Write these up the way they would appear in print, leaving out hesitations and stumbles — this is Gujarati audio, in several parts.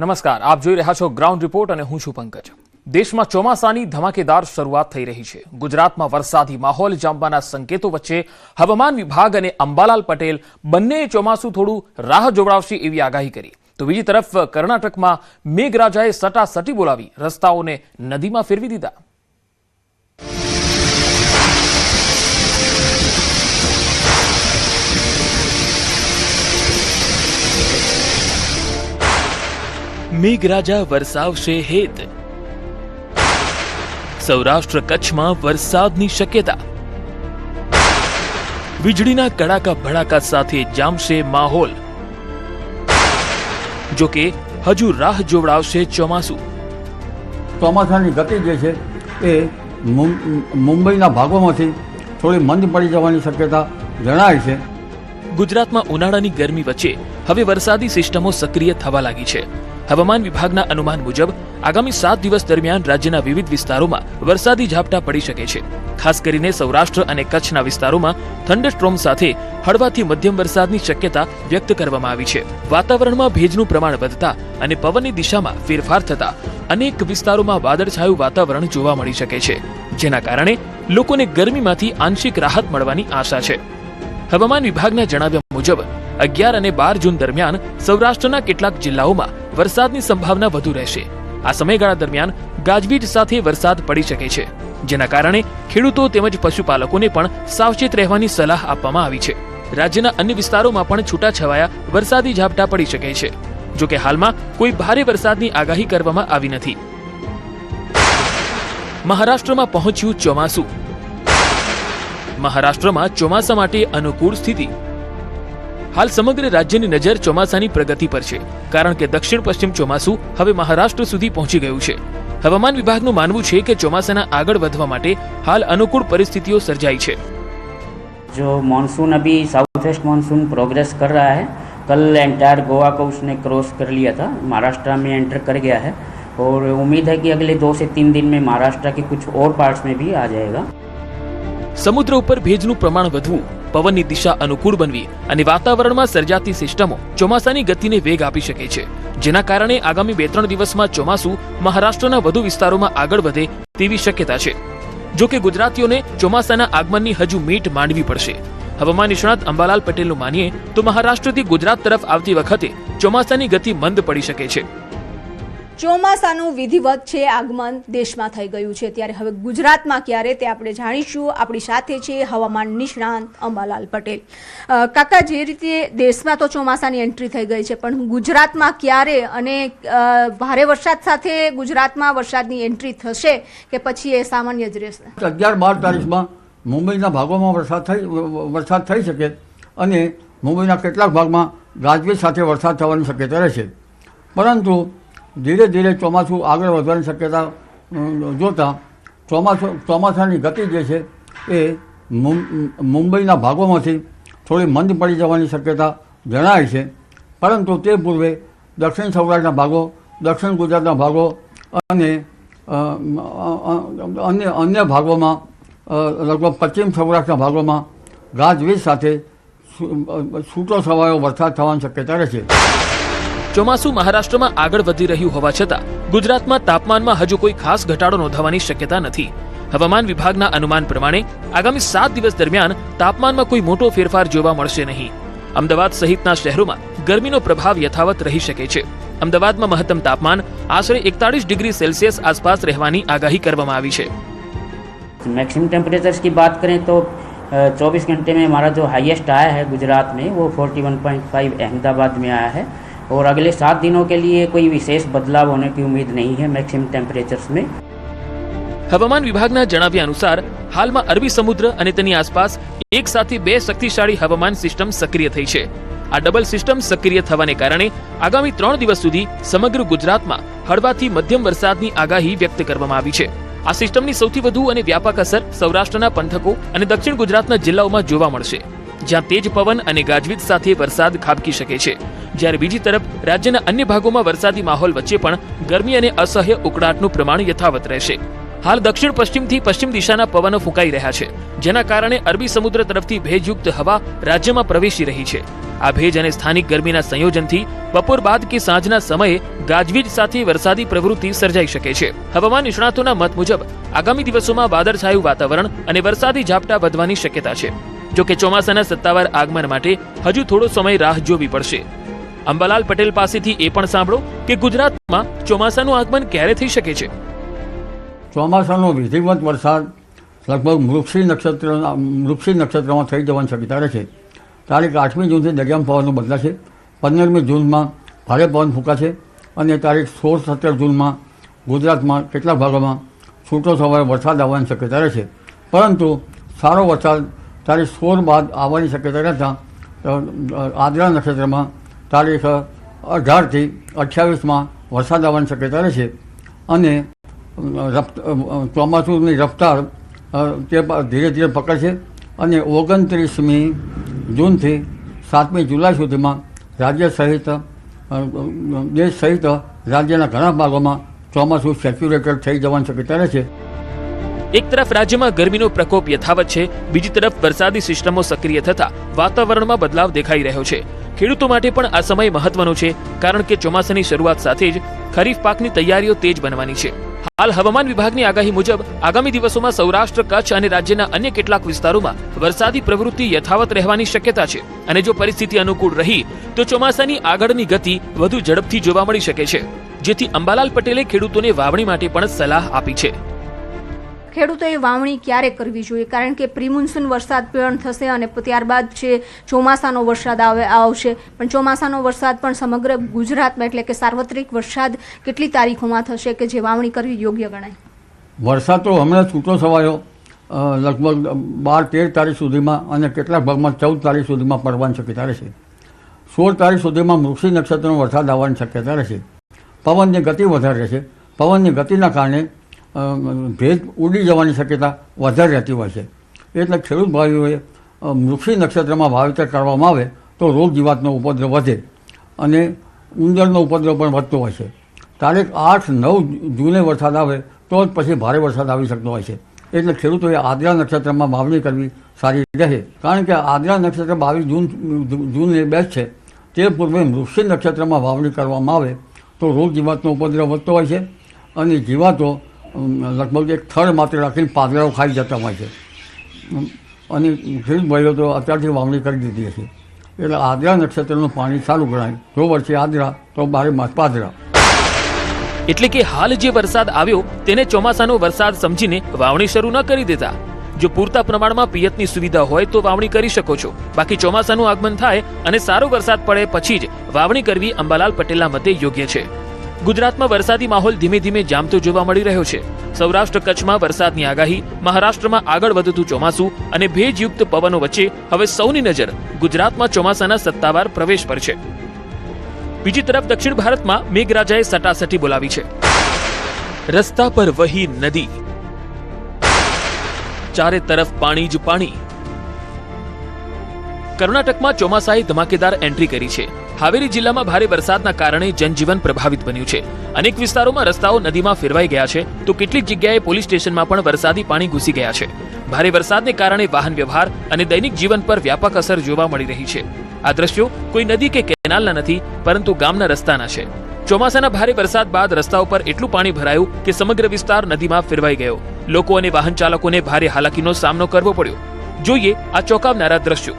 નમસ્કાર, આપ જોઈ રહ્યા છો ગ્રાઉન્ડ રિપોર્ટ અને હું છું પંકજ। દેશમાં ચોમાસાની ધમાકેદાર શરૂઆત થઈ રહી છે। ગુજરાતમાં વરસાદી માહોલ જામવાના સંકેતો વચ્ચે હવામાન વિભાગ અને અંબાલાલ પટેલ બંનેએ ચોમાસું થોડું રાહ જોવડાવશે એવી આગાહી કરી। તો બીજી તરફ કર્ણાટકમાં મેઘરાજાએ સટાસટી બોલાવી રસ્તાઓને નદીમાં ફેરવી દીધા। મેઘરાજા વરસાવશે હેત। સૌરાષ્ટ્ર કચ્છમાં વરસાદની શક્યતા। વીજળીના કડાકા ભડાકા સાથે જામશે માહોલ। જો કે હજુ રાહ જોવડાવશે ચોમાસું। ચોમાસાની ગતિ જે છે એ મુંબઈના ભાગોમાંથી થોડી મંદ પડી જવાની શક્યતા જણાય છે। ગુજરાતમાં ઉનાળાની ગરમી વચ્ચે હવે વરસાદી સિસ્ટમો સક્રિય થવા લાગી છે। હવામાન વિભાગના અનુમાન મુજબ આગામી 7 દિવસ દરમિયાન રાજ્યના વિવિધ વિસ્તારોમાં વરસાદી ઝાપટા પડી શકે છે। ખાસ કરીને સૌરાષ્ટ્ર અને કચ્છના વિસ્તારોમાં થંડરસ્ટ્રોમ સાથે હળવાથી મધ્યમ વરસાદની શક્યતા વ્યક્ત કરવામાં આવી છે। વાતાવરણમાં ભેજનું પ્રમાણ વધતા અને પવનની દિશામાં ફેરફાર થતા અનેક વિસ્તારોમાં વાદળછાયું વાતાવરણ જોવા મળી શકે છે, જેના કારણે લોકોને ગરમીમાંથી આંશિક રાહત મળવાની આશા છે। હવામાન વિભાગના જણાવ્યા મુજબ 11 અને 12 જૂન દરમિયાન સૌરાષ્ટ્રના કેટલાક જિલ્લાઓમાં વરસાદની સંભાવના વધુ રહેશે। આ સમયગાળા દરમિયાન ગાજવીજ સાથે વરસાદ પડી શકે છે, જેના કારણે ખેડૂતો તેમજ પશુપાલકોને પણ સાવચેત રહેવાની સલાહ આપવામાં આવી છે। રાજ્યના અન્ય વિસ્તારોમાં પણ છૂટાછવાયા વરસાદી ઝાપટા પડી શકે છે। જો કે હાલમાં કોઈ ભારે વરસાદની આગાહી કરવામાં આવી નથી। મહારાષ્ટ્રમાં પહોંચ્યું ચોમાસું। મહારાષ્ટ્રમાં ચોમાસા માટે અનુકૂળ સ્થિતિ। હાલ સમગ્ર રાજ્યની નજર ચોમાસાની પ્રગતિ પર છે, કારણ કે દક્ષિણ પશ્ચિમ ચોમાસું હવે મહારાષ્ટ્ર સુધી પહોંચી ગયું છે। હવામાન વિભાગનું માનવું છે કે ચોમાસાના આગળ વધવા માટે હાલ અનુકૂળ પરિસ્થિતિઓ સર્જાઈ છે। जो मानसून अभी साउथ वेस्ट मानसून प्रोग्रेस कर रहा है। कल एंटायर गोवा को उसने क्रॉस कर लिया था, महाराष्ट्र में एंटर कर गया है और उम्मीद है कि अगले 2 से 3 दिन में महाराष्ट्र के कुछ और पार्ट्स में भी आ जाएगा। સમુદ્ર ઉપર ભેજનું પ્રમાણ વધવું, પવનની દિશા અનુકૂળ બનવી અને વાતાવરણમાં સર્જાતી સિસ્ટમો ચોમાસાની ગતિને વેગ આપી શકે છે, જેના કારણે આગામી 2-3 દિવસમાં ચોમાસું મહારાષ્ટ્રના વધુ વિસ્તારોમાં આગળ વધે તેવી શક્યતા છે। જો કે ગુજરાતીઓને ચોમાસાના આગમનની હજુ મીટ માંડવી પડશે। હવામાન નિષ્ણાત અંબાલાલ પટેલનું માનીએ તો મહારાષ્ટ્રથી ગુજરાત તરફ આવતી વખતે ચોમાસાની ગતિ મંદ પડી શકે છે। ચોમાસાનું વિધિવત છે આગમન દેશમાં થઈ ગયું છે, ત્યારે હવે ગુજરાતમાં ક્યારે તે આપણે જાણીશું। આપણી સાથે છે હવામાન નિષ્ણાંત અંબાલાલ પટેલ। કાકા, જે રીતે દેશમાં તો ચોમાસાની એન્ટ્રી થઈ ગઈ છે, પણ ગુજરાતમાં ક્યારે અને ભારે વરસાદ સાથે ગુજરાતમાં વરસાદની એન્ટ્રી થશે કે પછી એ સામાન્ય જ રહેશે? 11-12 તારીખમાં મુંબઈના ભાગોમાં વરસાદ થઈ શકે અને મુંબઈના કેટલાક ભાગમાં ગાજવીજ સાથે વરસાદ થવાની શક્યતા રહેશે, પરંતુ ધીરે ધીરે ચોમાસું આગળ વધવાની શક્યતા જોતાં ચોમાસાની ગતિ જે છે એ મુંબઈના ભાગોમાંથી થોડી મંદ પડી જવાની શક્યતા જણાય છે, પરંતુ તે પૂર્વે દક્ષિણ સૌરાષ્ટ્રના ભાગો, દક્ષિણ ગુજરાતના ભાગો અને અન્ય ભાગોમાં લગભગ પશ્ચિમ સૌરાષ્ટ્રના ભાગોમાં ગાજવીજ સાથે છૂટો છવાયો વરસાદ થવાની શક્યતા રહેશે। ચોમાસું મહારાષ્ટ્રમાં આગળ વધી રહ્યું હોવા છતાં ગુજરાતમાં તાપમાનમાં હજુ કોઈ ખાસ ઘટાડો નોંધાવાની શક્યતા નથી। હવામાન વિભાગના અનુમાન પ્રમાણે આગામી 7 દિવસ દરમિયાન તાપમાનમાં કોઈ મોટો ફેરફાર જોવા મળશે નહીં। અમદાવાદ સહિતના શહેરોમાં ગરમીનો પ્રભાવ યથાવત રહી શકે છે। અમદાવાદમાં મહત્તમ તાપમાન આશરે 41 ડિગ્રી સેલ્સિયસ આસપાસ રહેવાની આગાહી કરવામાં આવી છે। मैक्सिमम टेम्परेचर्स की बात करें तो 24 घंटे में हमारा जो हाईएस्ट आया है गुजरात में वो 41.5 अहमदाबाद में आया है और अगले 7 दिनों के लिए कोई विशेष बदलाव होने की उम्मीद नहीं है मैक्सिमम टेम्परेचर्स में। હવામાન વિભાગના જણાવ્યા અનુસાર હાલમાં અરબી સમુદ્ર અને તેની આસપાસ એક સાથે 2 શક્તિશાળી હવામાન સિસ્ટમ સક્રિય થઈ છે। આ ડબલ સિસ્ટમ સક્રિય થવાને કારણે આગામી 3 દિવસ સુધી સમગ્ર ગુજરાતમાં હળવાથી મધ્યમ વરસાદની આગાહી વ્યક્ત કરવામાં આવી છે। આ સિસ્ટમની સૌથી વધુ અને વ્યાપક અસર સૌરાષ્ટ્રના પંથકો અને દક્ષિણ ગુજરાતના જિલ્લાઓમાં જોવા મળશે, જ્યાં તેજ પવન અને ગાજવીજ સાથે વરસાદ ખાબકી શકે છે, જ્યારે બીજી તરફ રાજ્યના અન્ય ભાગોમાં વરસાદી માહોલ વચ્ચે પણ ગરમી અને અસહ્ય ઉકળાટનું પ્રમાણ યથાવત રહેશે। હાલ દક્ષિણ પશ્ચિમથી પશ્ચિમ દિશાના પવનો ફૂંકાઈ રહ્યા છે, જેના કારણે અરબી સમુદ્ર તરફથી ભેજયુક્ત હવા રાજ્યમાં પ્રવેશી રહી છે। આ ભેજ અને સ્થાનિક ગરમીના સંયોજનથી બપોર બાદ કે સાંજના સમયે ગાજવીજ સાથે વરસાદી પ્રવૃત્તિ સર્જાઈ શકે છે. હવામાન નિષ્ણાતોના મત મુજબ આગામી દિવસોમાં વાદળછાયું વાતાવરણ અને વરસાદી ઝાપટા વધવાની શક્યતા છે. જો કે ચોમાસાના સત્તાવાર આગમન માટે હજુ થોડો સમય રાહ જોવી પડશે. અંબાલાલ પટેલ પાસેથી એ પણ સાંભળો કે ગુજરાતમાં ચોમાસાનું આગમન ક્યારે થઈ શકે છે. ચોમાસાનો વિધિવત વરસાદ લગભગ મૃગશી નક્ષત્રમાં થઈ જવાની શક્યતા રહેશે. તારીખ 8મી જૂનથી દરિયામાં પવનો બદલાશે. 15મી જૂનમાં ભારે પવન ફૂંકાશે અને તારીખ 16-17 જૂનમાં ગુજરાતમાં કેટલાક ભાગોમાં છૂટો સવારે વરસાદ આવવાની શક્યતા રહેશે. પરંતુ સારો વરસાદ તારીખ 16 બાદ આવવાની શક્યતા રહેતા આદ્રા નક્ષત્રમાં તારીખ 18થી 28માં વરસાદ આવવાની શક્યતા રહેશે અને ચોમાસુની રફતાર તે ધીરે ધીરે પકડશે અને 29મી જૂનથી 7મી જુલાઈ સુધીમાં રાજ્ય સહિત દેશ સહિત રાજ્યના ઘણા ભાગોમાં ચોમાસું સેચ્યુરેટેડ થઈ જવાની શક્યતા રહેશે. એક તરફ રાજ્યમાં ગરમીનો પ્રકોપ યથાવત છે, બીજી તરફ વરસાદી સિસ્ટમો સક્રિય થતા વાતાવરણમાં બદલાવ દેખાઈ રહ્યો છે. ખેડૂતો માટે પણ આ સમય મહત્વનો છે, કારણ કે ચોમાસાની શરૂઆત સાથે જ ખરીફ પાકની તૈયારીઓ તેજ બનવાની છે. હાલ હવામાન વિભાગની આગાહી મુજબ આગામી દિવસોમાં સૌરાષ્ટ્ર, કચ્છ અને રાજ્યના અન્ય કેટલાક વિસ્તારોમાં વરસાદી પ્રવૃત્તિ યથાવત રહેવાની શક્યતા છે અને જો પરિસ્થિતિ અનુકૂળ રહી તો ચોમાસાની આગળની ગતિ વધુ ઝડપથી જોવા મળી શકે છે. જેથી અંબાલાલ પટેલે ખેડૂતોને વાવણી માટે પણ સલાહ આપી છે. ખેડૂતોએ વાવણી ક્યારે કરવી જોઈએ, કારણ કે પ્રી-મોન્સૂન વરસાદ પણ થશે અને ત્યારબાદ છે ચોમાસાનો વરસાદ આવશે. પણ ચોમાસાનો વરસાદ પણ સમગ્ર ગુજરાતમાં એટલે કે સાર્વત્રિક વરસાદ કેટલી તારીખોમાં થશે કે જે વાવણી કરવી યોગ્ય ગણાય? વરસાદ તો હમણાં છૂટો છવાયો લગભગ 12-13 તારીખ સુધીમાં અને કેટલાક ભાગમાં 14 તારીખ સુધીમાં પડવાની શક્યતા રહેશે. 16 તારીખ સુધીમાં મૃગશી નક્ષત્રનો વરસાદ આવવાની શક્યતા રહેશે. પવનની ગતિ વધારે રહેશે. પવનની ગતિના કારણે ભેજ ઉડી જવાની શક્યતા વધારે રહેતી હોય છે. એટલે ખેડૂત ભાઈઓએ મૃગશી નક્ષત્રમાં વાવેતર કરવામાં આવે તો રોગ જીવાતનો ઉપદ્રવ વધે અને ઉંદરનો ઉપદ્રવ પણ વધતો હોય છે. તારીખ 8-9 જૂને વરસાદ આવે તો જ પછી ભારે વરસાદ આવી શકતો હોય છે. એટલે ખેડૂતોએ આદ્રા નક્ષત્રમાં વાવણી કરવી સારી રહે, કારણ કે આદ્રા નક્ષત્ર 22 જૂને બેસ્ટ છે. તે પૂર્વે મૃગશી નક્ષત્રમાં વાવણી કરવામાં આવે તો રોગ જીવાતનો ઉપદ્રવ વધતો હોય છે અને જીવાતો લગભગ એક થડ માત્ર રાખીને પાંદડાઓ ખાઈ જતા હોય છે અને ખેડૂત ભાઈઓ તો અત્યારથી વાવણી કરી દીધી હશે. એટલે આદ્રા નક્ષત્રનું પાણી સારું ગણાય. જો વર્ષે આદ્રા તો 12 માસ પાદરા. એટલે કે હાલ જે વરસાદ આવ્યો તેને ચોમાસાનો વરસાદ સમજીને વાવણી શરૂ ન કરી દેતા. જો પૂરતા પ્રમાણમાં પિયતની સુવિધા હોય તો વાવણી કરી શકો છો. બાકી ચોમાસાનું આગમન થાય અને સારો વરસાદ પડે પછી જ વાવણી કરવી અંબાલાલ પટેલના મતે યોગ્ય છે. ગુજરાતમાં વરસાદી માહોલ ધીમે ધીમે જામતો જોવા મળી રહ્યો છે. સૌરાષ્ટ્ર કચ્છમાં વરસાદની આગાહી, મહારાષ્ટ્રમાં આગળ વધતું ચોમાસું અને ભેજયુક્ત પવનો વચ્ચે હવે સૌની નજર ગુજરાતમાં ચોમાસાના સત્તાવાર પ્રવેશ પર છે. બીજી તરફ દક્ષિણ ભારતમાં મેઘરાજાએ સટાસટી બોલાવી છે. રસ્તા પર વહી નદી, ચારે તરફ પાણી જ પાણી. કર્ણાટકમાં ચોમાસાએ ધમાકેદાર એન્ટ્રી કરી છે. હાવેરી જિલ્લામાં ભારે વરસાદના કારણે જનજીવન પ્રભાવિત બન્યું છે. અનેક વિસ્તારોમાં રસ્તાઓ નદીમાં ફેરવાઈ ગયા છે તો કેટલીક જગ્યાએ પોલીસ સ્ટેશનમાં પણ વરસાદી પાણી ઘૂસી ગયા છે. ભારે વરસાદને કારણે વાહન વ્યવહાર અને દૈનિક જીવન પર વ્યાપક અસર જોવા મળી રહી છે. આ દ્રશ્યો કોઈ નદી કે કેનાલના નથી, પરંતુ ગામના રસ્તાના છે. ચોમાસાના ભારે વરસાદ બાદ રસ્તાઓ પર એટલું પાણી ભરાયું કે સમગ્ર વિસ્તાર નદીમાં ફેરવાઈ ગયો. લોકો અને વાહન ચાલકોને ભારે હાલાકીનો સામનો કરવો પડ્યો. જોઈએ આ ચોંકાવનારા દ્રશ્યો.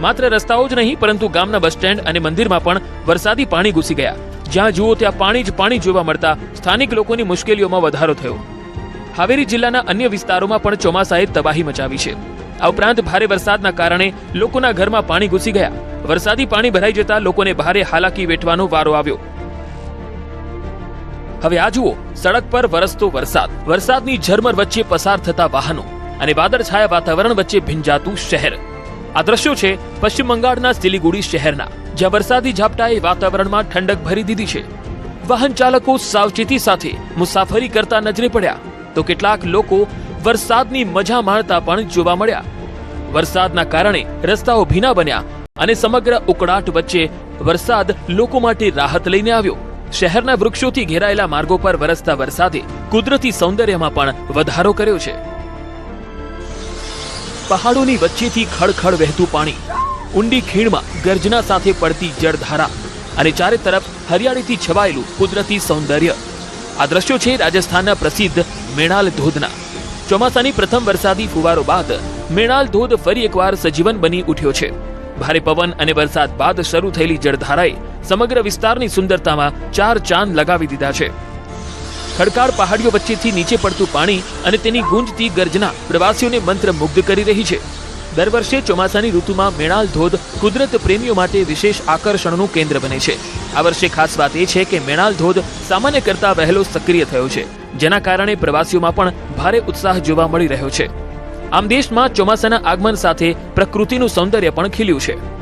માત્ર રસ્તાઓ જ નહીં, પરંતુ ગામના બસ સ્ટેન્ડ અને મંદિરમાં પણ વરસાદી પાણી ઘૂસી ગયા. જ્યાં જુઓ ત્યાં પાણી જ પાણી જોવા મળતા સ્થાનિક લોકોની મુશ્કેલીઓમાં વધારો થયો. હાવેરી જિલ્લાના અન્ય વિસ્તારોમાં પણ ચોમાસાએ તબાહી મચાવી છે. આ ઉપરાંત ભારે વરસાદના કારણે લોકોના ઘરમાં પાણી ઘૂસી ગયા. વરસાદી પાણી ભરાઈ જતા લોકોને ભારે હાલાકી વેઠવાનો વારો આવ્યો. હવે આ જુઓ સડક પર વરસતો વરસાદ, વરસાદની ઝરમર વચ્ચે પસાર થતા વાહનો અને વાદળછાયા વાતાવરણ વચ્ચે ભીંજાતું શહેર. આ દ્રશ્યો છે પશ્ચિમ બંગાળના સિલિગુડી શહેરના, જ્યાં વરસાદી ઝાપટાએ વાતાવરણમાં ઠંડક ભરી દીધી છે. વાહન ચાલકો સાવચેતી સાથે મુસાફરી કરતા નજરે પડ્યા તો કેટલાક લોકો વરસાદની મજા માણતા પણ જોવા મળ્યા. વરસાદના કારણે રસ્તાઓ ભીના બન્યા અને સમગ્ર ઉકળાટ વચ્ચે વરસાદ લોકો માટે રાહત લઈને આવ્યો. શહેરના વૃક્ષોથી ઘેરાયેલા માર્ગો પર વરસતા વરસાદે કુદરતી સૌંદર્યમાં પણ વધારો કર્યો છે. પહાડોની વચ્ચેથી ખળખળ વહેતું પાણી, ઊંડી ખીણમાં ગર્જના સાથે પડતી જળધારા અને ચારે તરફ હરિયાળીથી છવાયેલું કુદરતી સૌંદર્ય. આ દ્રશ્યો છે રાજસ્થાનના પ્રસિદ્ધ મેણાલ ધોધના. ચોમાસાની પ્રથમ વરસાદી ફુવારો બાદ મેણાલ ધોધ ફરી એકવાર સજીવન બની ઉઠ્યો છે. ભારે પવન અને વરસાદ બાદ શરૂ થયેલી જળધારાએ સમગ્ર વિસ્તારની સુંદરતામાં ચાર ચાંદ લગાવી દીધા છે. ખડકાળ પહાડીઓ વચ્ચેથી નીચે પડતું પાણી અને તેની ગુંજતી ગર્જના પ્રવાસીઓને મંત્રમુગ્ધ કરી રહી છે. દર વર્ષે ચોમાસાની ઋતુમાં મેણાલ ધોધ કુદરત પ્રેમીઓ માટે વિશેષ આકર્ષણનું કેન્દ્ર બને છે. આ વર્ષે ખાસ વાત એ છે કે મેણાલ ધોધ સામાન્ય કરતા વહેલો સક્રિય થયો છે, જેના કારણે પ્રવાસીઓમાં પણ ભારે ઉત્સાહ જોવા મળી રહ્યો છે. આમ દેશમાં ચોમાસાના આગમન સાથે પ્રકૃતિનું સૌંદર્ય પણ ખીલ્યું છે.